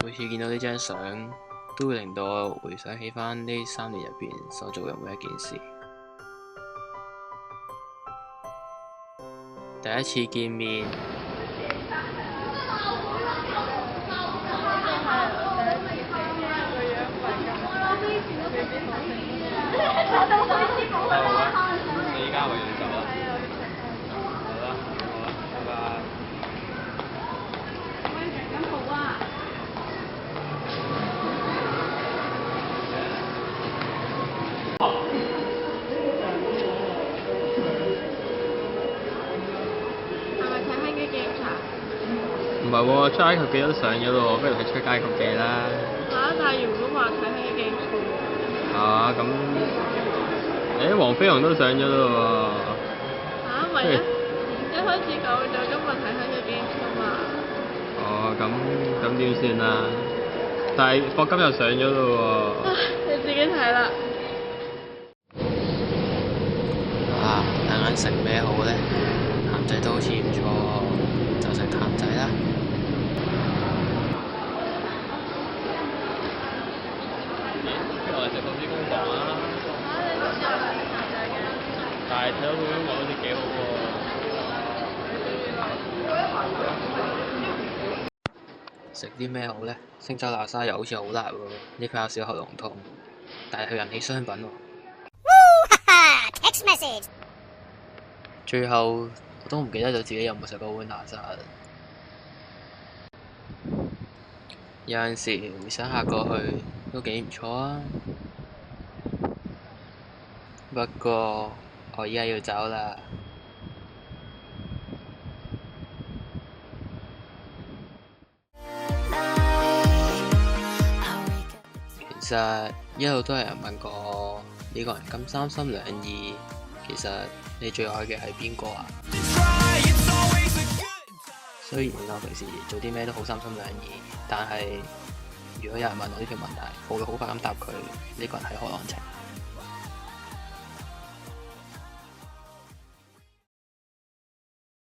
每次見到呢張相，都會令到我回想起返呢3年入邊所做嘅每一件事。第一次見面，你依家咪要走啊？好啦，拜拜。係咪睇香港警察？唔係喎，出埃及記都上咗咯喎，不如去出埃及記啦。但係如果話睇香港警察，咁，黃飛鴻都上咗咯喎。唔係啊！一開始講咗今日睇香港警察嘛。咁點算啊？但係霍金又上咗咯喎。你自己睇啦。等緊食咩好呢？鹹仔都好似唔錯喎，就食鹹仔啦。不如我哋食報紙工房啊！你好似有食鹹仔嘅。但係睇到報紙工房好似幾好喎。食啲咩好呢？星洲辣沙又好似好辣喎，呢排有少喉嚨痛，但係係人氣商品喎。Text message。最後我都唔記得咗自己有冇食過碗辣沙啦。有陣時回想下過去都幾唔錯啊。不過我依家要走啦。其實一路都有人問過我，呢個人咁三心兩意，其實你最愛嘅係邊個啊？雖然我平時做啲咩都好三心兩意，但係如果有人問我呢條問題，我會好快咁答佢，呢個人係何朗晴。